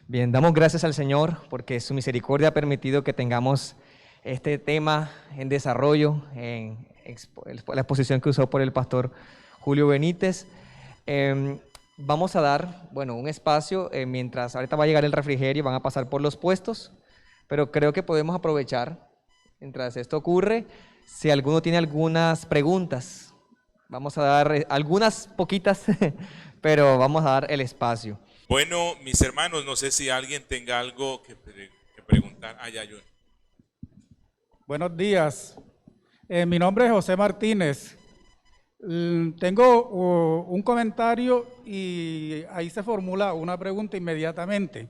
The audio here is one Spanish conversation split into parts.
Bien, damos gracias al Señor porque su misericordia ha permitido que tengamos este tema en desarrollo, en la exposición que usó por el pastor Julio Benítez. Vamos a dar, bueno, un espacio mientras ahorita va a llegar el refrigerio, van a pasar por los puestos, pero creo que podemos aprovechar mientras esto ocurre. Si alguno tiene algunas preguntas, vamos a dar algunas poquitas, pero vamos a dar el espacio. Bueno, mis hermanos, no sé si alguien tenga algo que preguntar. Ya yo. Buenos días. Mi nombre es José Martínez. Tengo un comentario y ahí se formula una pregunta inmediatamente.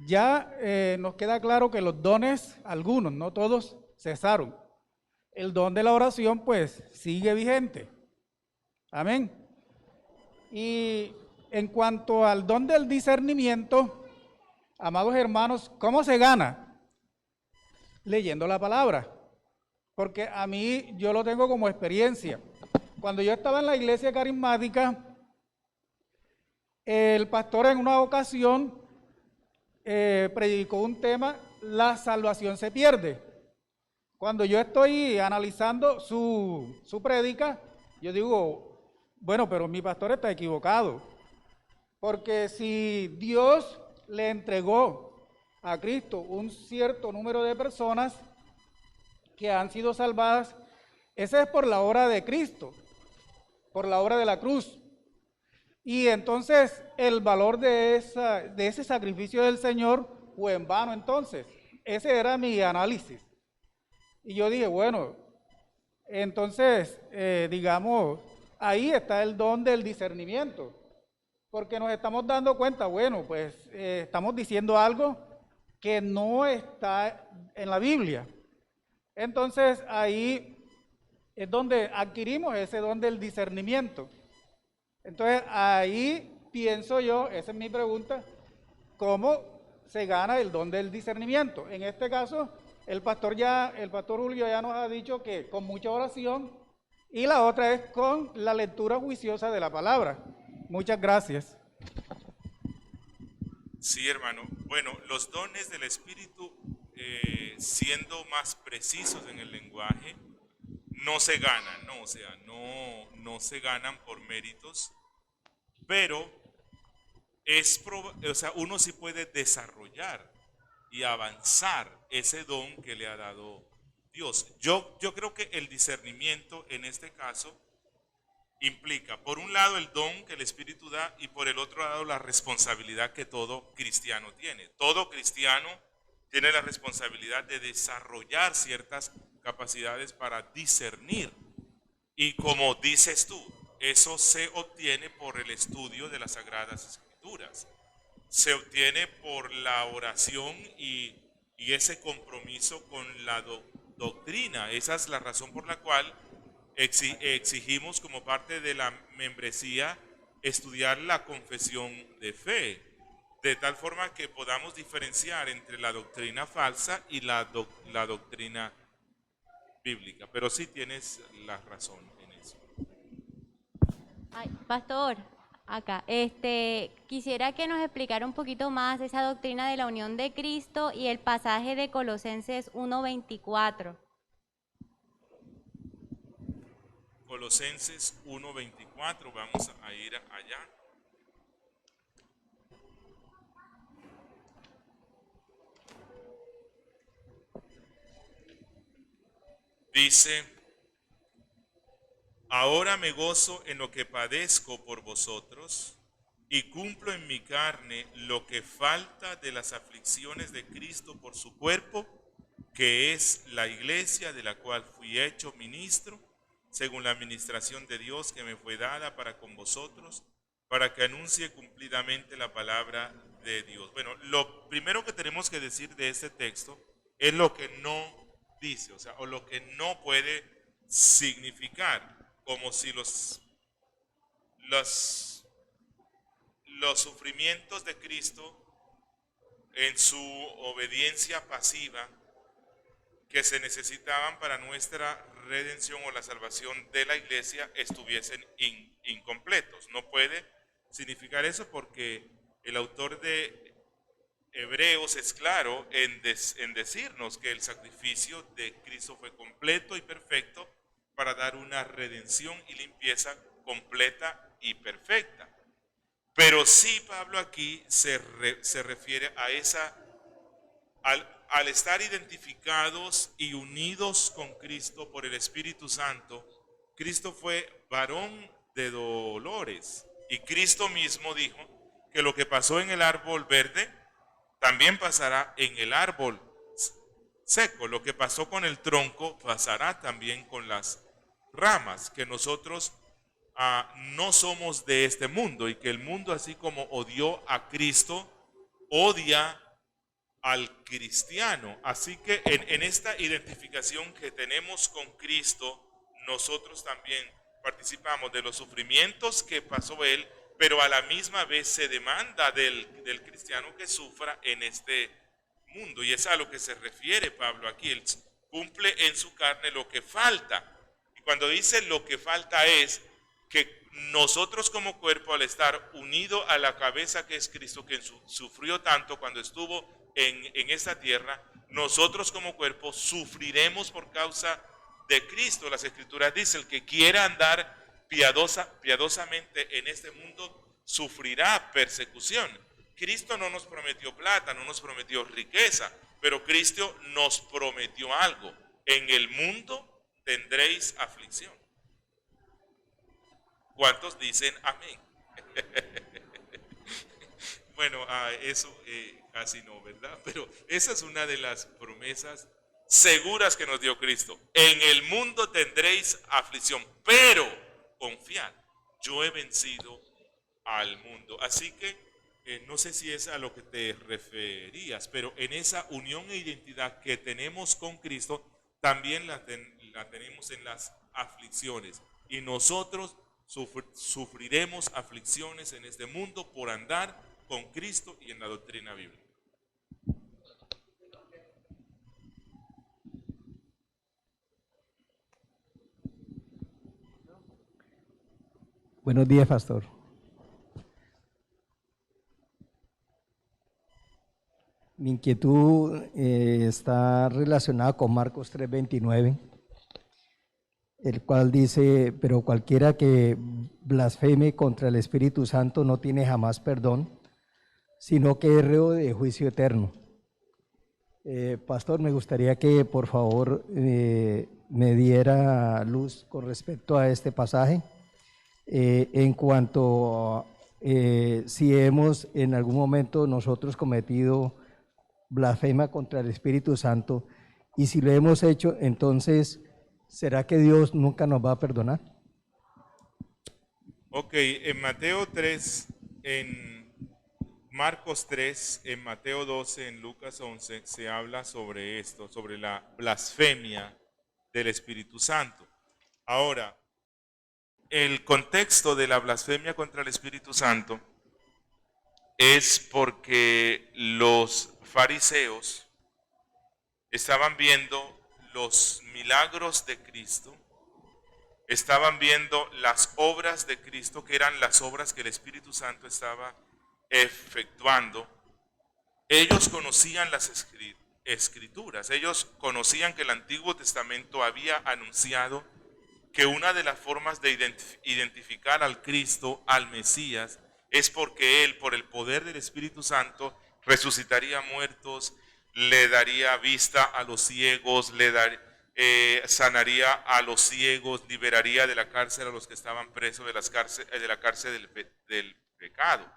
Ya nos queda claro que los dones, algunos, no todos, cesaron. El don de la oración, pues, sigue vigente. Amén. Y en cuanto al don del discernimiento, amados hermanos, ¿cómo se gana? Leyendo la palabra. Porque a mí yo lo tengo como experiencia. Cuando yo estaba en la iglesia carismática, el pastor en una ocasión predicó un tema, la salvación se pierde. Cuando yo estoy analizando su prédica, yo digo, bueno, pero mi pastor está equivocado. Porque si Dios le entregó a Cristo un cierto número de personas que han sido salvadas, ese es por la obra de Cristo, por la obra de la cruz. Y entonces el valor de ese sacrificio del Señor fue en vano entonces. Ese era mi análisis. Y yo dije, bueno, entonces, digamos, ahí está el don del discernimiento. Porque nos estamos dando cuenta, bueno, pues estamos diciendo algo que no está en la Biblia. Entonces ahí es donde adquirimos ese don del discernimiento. Entonces ahí pienso yo, esa es mi pregunta, ¿cómo se gana el don del discernimiento? En este caso, el pastor Julio ya nos ha dicho que con mucha oración y la otra es con la lectura juiciosa de la palabra. Muchas gracias. Sí, hermano. Bueno, los dones del Espíritu, siendo más precisos en el lenguaje, no se ganan, ¿no? O sea, no se ganan por méritos, pero o sea, uno sí puede desarrollar y avanzar ese don que le ha dado Dios. Yo creo que el discernimiento en este caso implica, por un lado, el don que el Espíritu da y por el otro lado, la responsabilidad que todo cristiano tiene. Todo cristiano tiene la responsabilidad de desarrollar ciertas capacidades para discernir. Y como dices tú, eso se obtiene por el estudio de las Sagradas Escrituras. Se obtiene por la oración y ese compromiso con la doctrina. Esa es la razón por la cual exigimos como parte de la membresía estudiar la confesión de fe, de tal forma que podamos diferenciar entre la doctrina falsa y la doctrina bíblica. Pero sí tienes la razón en eso. Ay, pastor, acá, quisiera que nos explicara un poquito más esa doctrina de la unión de Cristo y el pasaje de Colosenses 1:24. Colosenses 1:24, vamos a ir allá. Dice: ahora me gozo en lo que padezco por vosotros y cumplo en mi carne lo que falta de las aflicciones de Cristo por su cuerpo, que es la iglesia, de la cual fui hecho ministro, según la administración de Dios que me fue dada para con vosotros, para que anuncie cumplidamente la palabra de Dios. Bueno, lo primero que tenemos que decir de este texto es lo que no dice, o sea, o lo que no puede significar, como si los sufrimientos de Cristo en su obediencia pasiva que se necesitaban para nuestra redención o la salvación de la iglesia estuviesen incompletos. No puede significar eso porque el autor de Hebreos es claro en decirnos que el sacrificio de Cristo fue completo y perfecto para dar una redención y limpieza completa y perfecta. Pero sí Pablo aquí se refiere a al estar identificados y unidos con Cristo por el Espíritu Santo. Cristo fue varón de dolores y Cristo mismo dijo que lo que pasó en el árbol verde también pasará en el árbol seco. Lo que pasó con el tronco pasará también con las ramas, que nosotros no somos de este mundo y que el mundo, así como odió a Cristo, odia al cristiano. Así que en esta identificación que tenemos con Cristo, nosotros también participamos de los sufrimientos que pasó Él, pero a la misma vez se demanda del cristiano que sufra en este mundo. Y es a lo que se refiere Pablo aquí. Él cumple en su carne lo que falta. Y cuando dice lo que falta es que nosotros como cuerpo, al estar unido a la cabeza que es Cristo, que sufrió tanto cuando estuvo en esta tierra, nosotros como cuerpo sufriremos por causa de Cristo. Las Escrituras dicen: el que quiera andar piadosamente en este mundo sufrirá persecución. Cristo no nos prometió plata, no nos prometió riqueza, pero Cristo nos prometió algo: en el mundo tendréis aflicción. ¿Cuántos dicen amén? Bueno, eso casi no, ¿verdad? Pero esa es una de las promesas seguras que nos dio Cristo. En el mundo tendréis aflicción, pero confiad, yo he vencido al mundo. Así que no sé si es a lo que te referías, pero en esa unión e identidad que tenemos con Cristo, también la tenemos en las aflicciones. Y nosotros sufriremos aflicciones en este mundo por andar con Cristo y en la doctrina bíblica. Buenos días, pastor. Mi inquietud está relacionada con Marcos 3:29, el cual dice: pero cualquiera que blasfeme contra el Espíritu Santo no tiene jamás perdón, sino que es reo de juicio eterno. Pastor, me gustaría que por favor me diera luz con respecto a este pasaje, en cuanto a si hemos en algún momento nosotros cometido blasfema contra el Espíritu Santo, y si lo hemos hecho, entonces ¿será que Dios nunca nos va a perdonar? Ok, en Mateo 3, en Marcos 3, en Mateo 12, en Lucas 11, se habla sobre esto, sobre la blasfemia del Espíritu Santo. Ahora, el contexto de la blasfemia contra el Espíritu Santo es porque los fariseos estaban viendo los milagros de Cristo, estaban viendo las obras de Cristo, que eran las obras que el Espíritu Santo estaba efectuando. Ellos conocían las Escrituras, ellos conocían que el Antiguo Testamento había anunciado que una de las formas de identificar al Cristo, al Mesías, es porque Él, por el poder del Espíritu Santo, resucitaría muertos, le daría vista a los ciegos, sanaría a los ciegos, liberaría de la cárcel a los que estaban presos de la cárcel del pecado.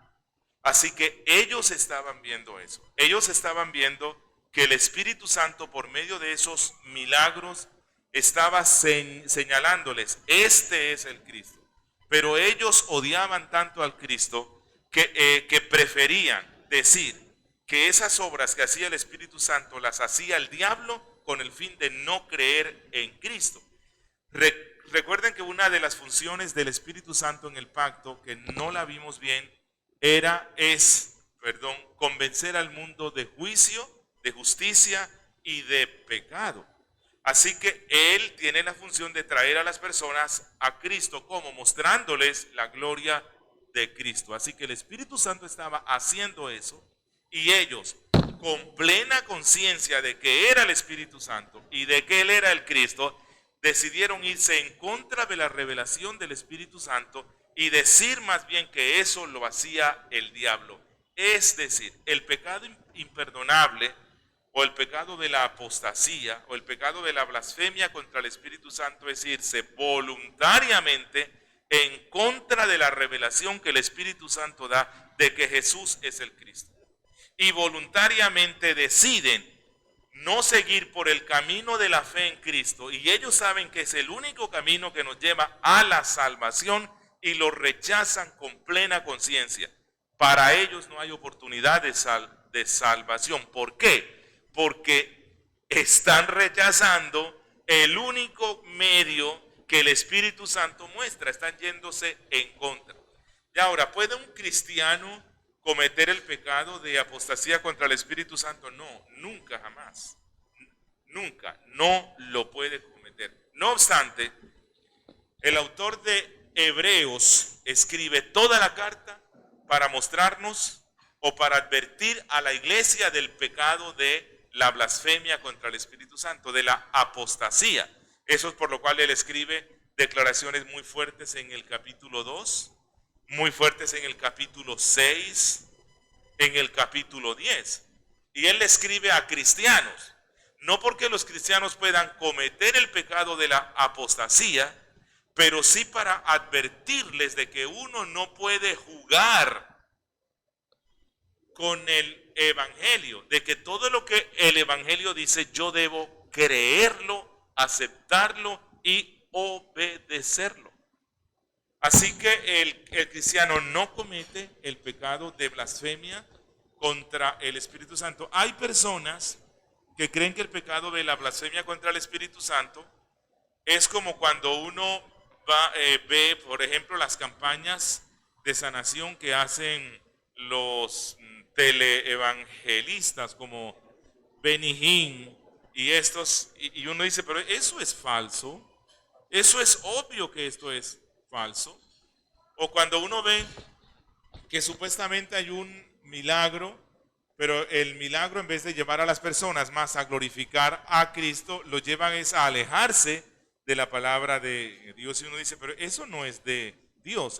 Así que ellos estaban viendo eso. Ellos estaban viendo que el Espíritu Santo, por medio de esos milagros, estaba señalándoles: este es el Cristo. Pero ellos odiaban tanto al Cristo que preferían decir que esas obras que hacía el Espíritu Santo las hacía el diablo, con el fin de no creer en Cristo. Recuerden que una de las funciones del Espíritu Santo en el pacto, que no la vimos bien, es convencer al mundo de juicio, de justicia y de pecado. Así que Él tiene la función de traer a las personas a Cristo, como mostrándoles la gloria de Cristo. Así que el Espíritu Santo estaba haciendo eso y ellos, con plena conciencia de que era el Espíritu Santo y de que Él era el Cristo, decidieron irse en contra de la revelación del Espíritu Santo y decir más bien que eso lo hacía el diablo. Es decir, el pecado imperdonable o el pecado de la apostasía o el pecado de la blasfemia contra el Espíritu Santo es irse voluntariamente en contra de la revelación que el Espíritu Santo da de que Jesús es el Cristo. Y voluntariamente deciden no seguir por el camino de la fe en Cristo, y ellos saben que es el único camino que nos lleva a la salvación y lo rechazan con plena conciencia. Para ellos no hay oportunidad de salvación. ¿Por qué? Porque están rechazando el único medio que el Espíritu Santo muestra, están yéndose en contra. Y ahora, ¿puede un cristiano cometer el pecado de apostasía contra el Espíritu Santo? No, nunca, jamás. Nunca, no lo puede cometer. No obstante, el autor de Hebreos escribe toda la carta para mostrarnos o para advertir a la iglesia del pecado de la blasfemia contra el Espíritu Santo, de la apostasía. Eso es por lo cual él escribe declaraciones muy fuertes en el capítulo 2, muy fuertes en el capítulo 6, en el capítulo 10. Y él le escribe a cristianos, no porque los cristianos puedan cometer el pecado de la apostasía, pero sí para advertirles de que uno no puede jugar con el evangelio, de que todo lo que el evangelio dice yo debo creerlo, aceptarlo y obedecerlo. Así que el cristiano no comete el pecado de blasfemia contra el Espíritu Santo. Hay personas que creen que el pecado de la blasfemia contra el Espíritu Santo es como cuando uno ve, por ejemplo, las campañas de sanación que hacen los teleevangelistas como Benny Hinn y estos, y uno dice, pero eso es falso, eso es obvio que esto es falso. O cuando uno ve que supuestamente hay un milagro, pero el milagro, en vez de llevar a las personas más a glorificar a Cristo, lo llevan es a alejarse de la palabra de Dios. Y uno dice, pero eso no es de Dios.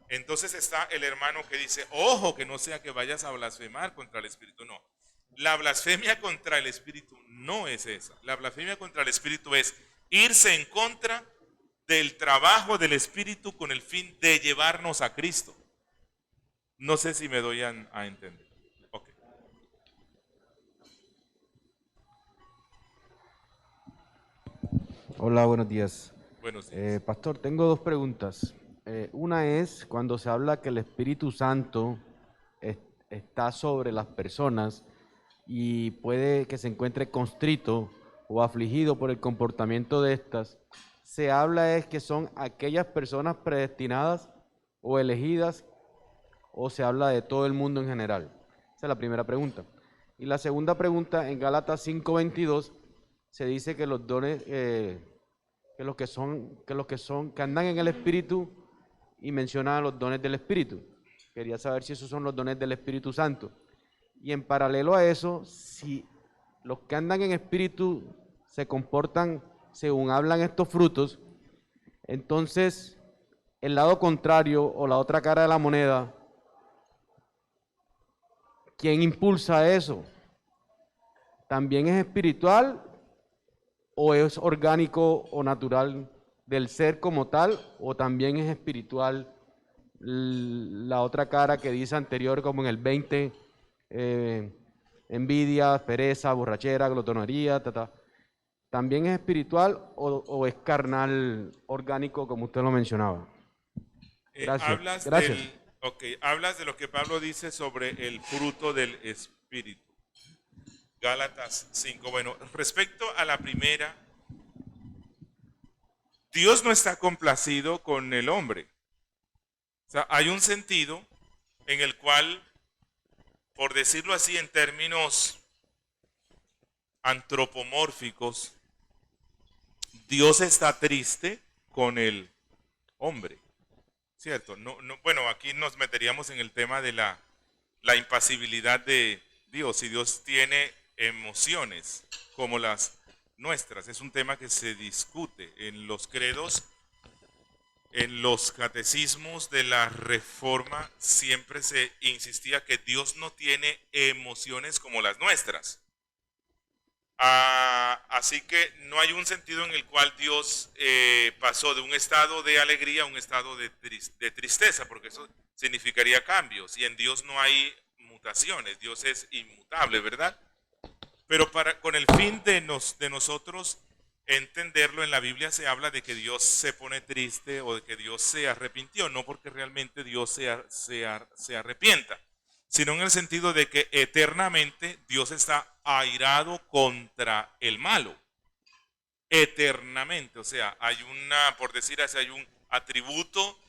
Entonces está el hermano que dice, ojo, que no sea que vayas a blasfemar contra el Espíritu. No, la blasfemia contra el Espíritu no es esa. La blasfemia contra el Espíritu es irse en contra del trabajo del Espíritu con el fin de llevarnos a Cristo. No sé si me doy a entender. Okay. Hola, buenos días. Buenos días. Pastor, tengo dos preguntas. Una es cuando se habla que el Espíritu Santo está sobre las personas y puede que se encuentre constrito o afligido por el comportamiento de estas. Se habla es que son aquellas personas predestinadas o elegidas, o se habla de todo el mundo en general. Esa es la primera pregunta. Y la segunda pregunta, en Gálatas 5:22 se dice que los dones, que los que andan en el Espíritu, y menciona los dones del Espíritu. Quería saber si esos son los dones del Espíritu Santo. Y en paralelo a eso, si los que andan en Espíritu se comportan según hablan estos frutos, entonces el lado contrario o la otra cara de la moneda, ¿quién impulsa eso? ¿También es espiritual o es orgánico o natural del ser como tal, o también es espiritual la otra cara que dice anterior, como en el 20, envidia, pereza, borrachera, glotonería, ¿también es espiritual o es carnal, orgánico, como usted lo mencionaba? Gracias. Hablas de lo que Pablo dice sobre el fruto del Espíritu. Gálatas 5. Bueno, respecto a la primera, Dios no está complacido con el hombre. O sea, hay un sentido en el cual, por decirlo así en términos antropomórficos, Dios está triste con el hombre. ¿cierto? Bueno, aquí nos meteríamos en el tema de la impasibilidad de Dios. Si Dios tiene emociones como las nuestras, es un tema que se discute en los credos, en los catecismos de la Reforma. Siempre se insistía que Dios no tiene emociones como las nuestras. Así que no hay un sentido en el cual Dios pasó de un estado de alegría a un estado de tristeza, porque eso significaría cambios, y en Dios no hay mutaciones, Dios es inmutable, ¿verdad? Pero con el fin de nosotros entenderlo, en la Biblia se habla de que Dios se pone triste o de que Dios se arrepintió, no porque realmente Dios se arrepienta, sino en el sentido de que eternamente Dios está airado contra el malo. Eternamente, o sea, por decir así, hay un atributo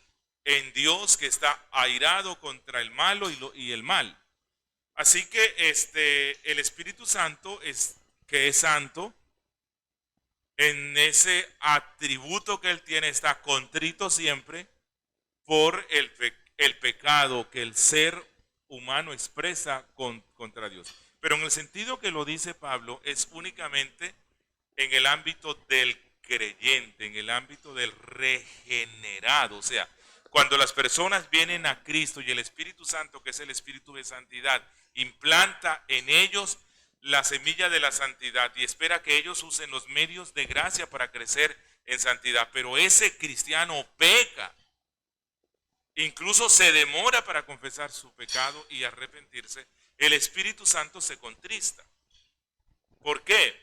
en Dios que está airado contra el malo y el mal. Así que el Espíritu Santo, que es santo, en ese atributo que él tiene, está contrito siempre por el pecado que el ser humano expresa contra Dios. Pero en el sentido que lo dice Pablo, es únicamente en el ámbito del creyente, en el ámbito del regenerado. O sea, cuando las personas vienen a Cristo y el Espíritu Santo, que es el Espíritu de santidad, implanta en ellos la semilla de la santidad y espera que ellos usen los medios de gracia para crecer en santidad. Pero ese cristiano peca. Incluso se demora para confesar su pecado y arrepentirse. El Espíritu Santo se contrista. ¿Por qué?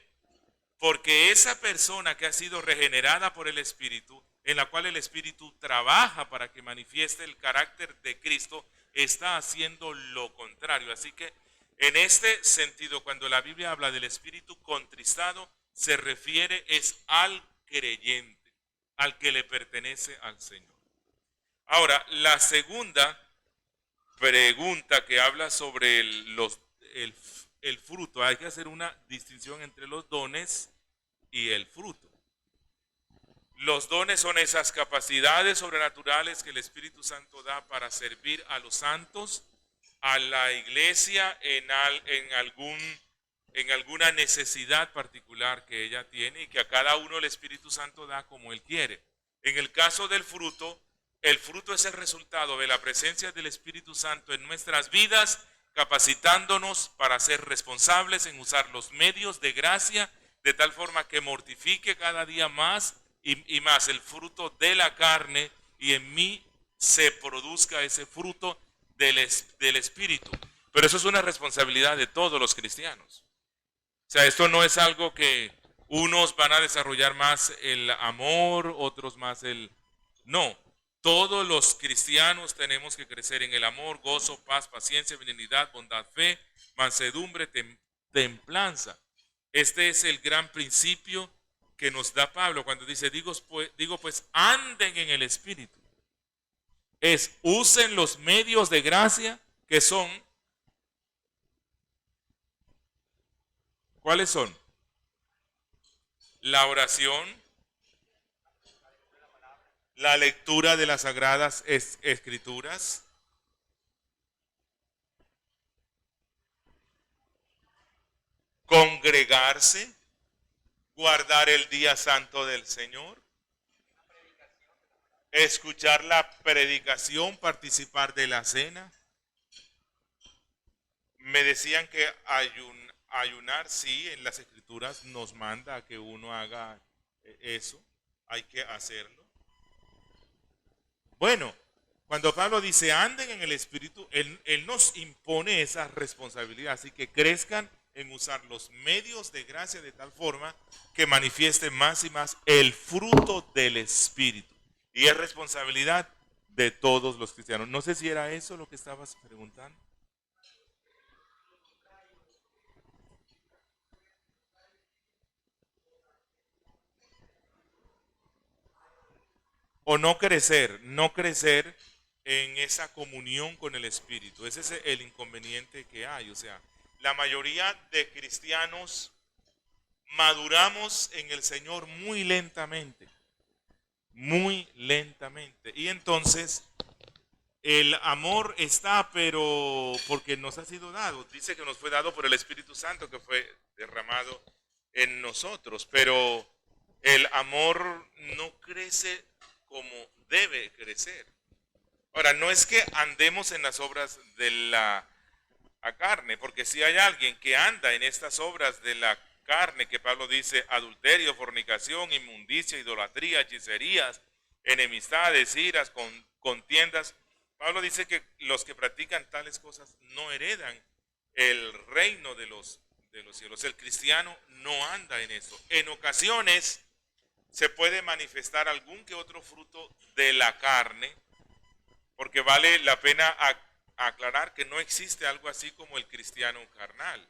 Porque esa persona que ha sido regenerada por el Espíritu, en la cual el Espíritu trabaja para que manifieste el carácter de Cristo, está haciendo lo contrario. Así que en este sentido, cuando la Biblia habla del Espíritu contristado, se refiere al creyente, al que le pertenece al Señor. Ahora, la segunda pregunta que habla sobre el fruto, hay que hacer una distinción entre los dones y el fruto. Los dones son esas capacidades sobrenaturales que el Espíritu Santo da para servir a los santos, a la iglesia en alguna necesidad particular que ella tiene y que a cada uno el Espíritu Santo da como él quiere. En el caso del fruto, el fruto es el resultado de la presencia del Espíritu Santo en nuestras vidas, capacitándonos para ser responsables en usar los medios de gracia de tal forma que mortifique cada día más y más el fruto de la carne y en mí se produzca ese fruto del Espíritu. Pero eso es una responsabilidad de todos los cristianos. O sea, esto no es algo que unos van a desarrollar más el amor, otros más No, todos los cristianos tenemos que crecer en el amor, gozo, paz, paciencia, benignidad, bondad, fe, mansedumbre, templanza. Este es el gran principio que nos da Pablo cuando dice, digo pues, anden en el Espíritu. Usen los medios de gracia que son, ¿cuáles son? La oración, la lectura de las Sagradas Escrituras, congregarse, guardar el día santo del Señor, escuchar la predicación, participar de la cena. Me decían que ayunar, sí, en las Escrituras nos manda a que uno haga eso, hay que hacerlo. Bueno, cuando Pablo dice anden en el Espíritu, él nos impone esa responsabilidad, así que crezcan en usar los medios de gracia de tal forma que manifiesten más y más el fruto del Espíritu. Y es responsabilidad de todos los cristianos. No sé si era eso lo que estabas preguntando. O no crecer en esa comunión con el Espíritu. Ese es el inconveniente que hay. O sea, la mayoría de cristianos maduramos en el Señor muy lentamente. muy lentamente. Y entonces el amor está, pero porque nos ha sido dado. Dice que nos fue dado por el Espíritu Santo que fue derramado en nosotros, pero el amor no crece como debe crecer. Ahora, no es que andemos en las obras de la carne, porque si hay alguien que anda en estas obras de la carne, que Pablo dice, adulterio, fornicación, inmundicia, idolatría, hechicerías, enemistades, iras, contiendas. Pablo dice que los que practican tales cosas no heredan el reino de los cielos. El cristiano no anda en eso. En ocasiones se puede manifestar algún que otro fruto de la carne, porque vale la pena aclarar que no existe algo así como el cristiano carnal.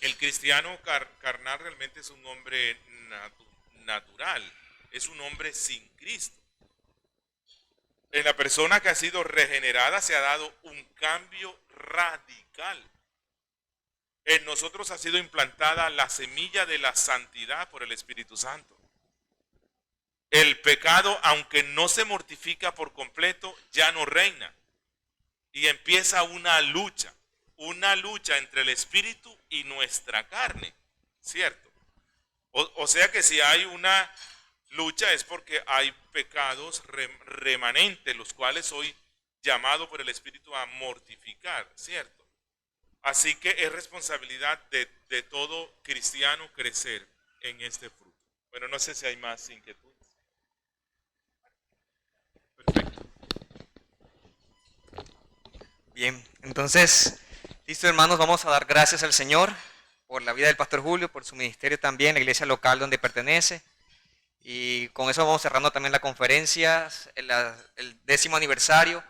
El cristiano carnal realmente es un hombre natural, es un hombre sin Cristo. En la persona que ha sido regenerada se ha dado un cambio radical. En nosotros ha sido implantada la semilla de la santidad por el Espíritu Santo. El pecado, aunque no se mortifica por completo, ya no reina. Y empieza una lucha entre el Espíritu y nuestra carne, ¿cierto? O sea que si hay una lucha es porque hay pecados remanentes, los cuales soy llamado por el Espíritu a mortificar, ¿cierto? Así que es responsabilidad de todo cristiano crecer en este fruto. Bueno, no sé si hay más inquietudes. Perfecto. Bien, entonces, listo hermanos, vamos a dar gracias al Señor por la vida del pastor Julio, por su ministerio también, la iglesia local donde pertenece. Y con eso vamos cerrando también la conferencia, el 10º aniversario.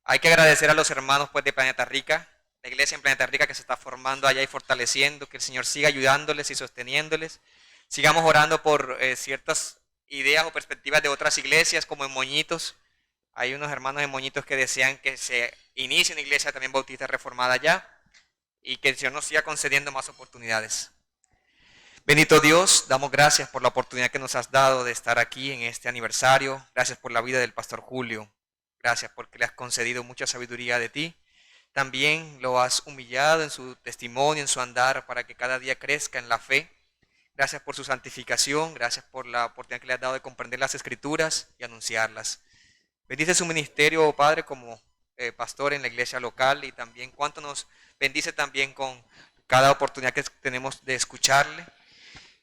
Hay que agradecer a los hermanos pues, de Planeta Rica, la iglesia en Planeta Rica que se está formando allá y fortaleciendo, que el Señor siga ayudándoles y sosteniéndoles. Sigamos orando por ciertas ideas o perspectivas de otras iglesias como en Moñitos. Hay unos hermanos en Moñitos que desean que se inicie una iglesia también bautista reformada allá y que el Señor nos siga concediendo más oportunidades. Bendito Dios, damos gracias por la oportunidad que nos has dado de estar aquí en este aniversario. Gracias por la vida del pastor Julio. Gracias porque le has concedido mucha sabiduría de ti. También lo has humillado en su testimonio, en su andar, para que cada día crezca en la fe. Gracias por su santificación. Gracias por la oportunidad que le has dado de comprender las Escrituras y anunciarlas. Bendice su ministerio, oh Padre, como pastor en la iglesia local, y también cuánto nos bendice también con cada oportunidad que tenemos de escucharle.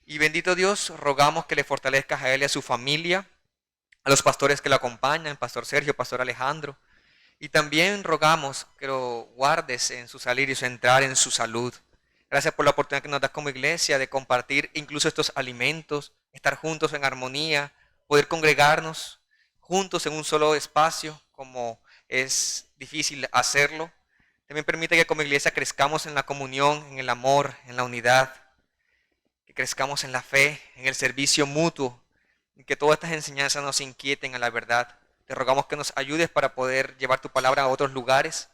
Y bendito Dios, rogamos que le fortalezcas a él y a su familia, a los pastores que lo acompañan, pastor Sergio, pastor Alejandro. Y también rogamos que lo guardes en su salir y su entrar, en su salud. Gracias por la oportunidad que nos das como iglesia de compartir incluso estos alimentos, estar juntos en armonía, poder congregarnos juntos en un solo espacio, como es difícil hacerlo. También permite que como iglesia crezcamos en la comunión, en el amor, en la unidad, que crezcamos en la fe, en el servicio mutuo, y que todas estas enseñanzas nos inquieten a la verdad. Te rogamos que nos ayudes para poder llevar tu palabra a otros lugares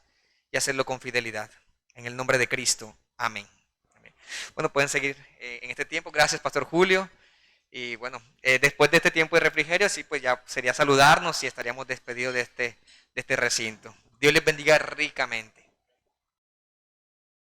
y hacerlo con fidelidad. En el nombre de Cristo. Amén. Amén. Bueno, pueden seguir en este tiempo. Gracias, Pastor Julio. Y bueno, después de este tiempo de refrigerio, sí, pues ya sería saludarnos y estaríamos despedidos de este recinto. Dios les bendiga ricamente.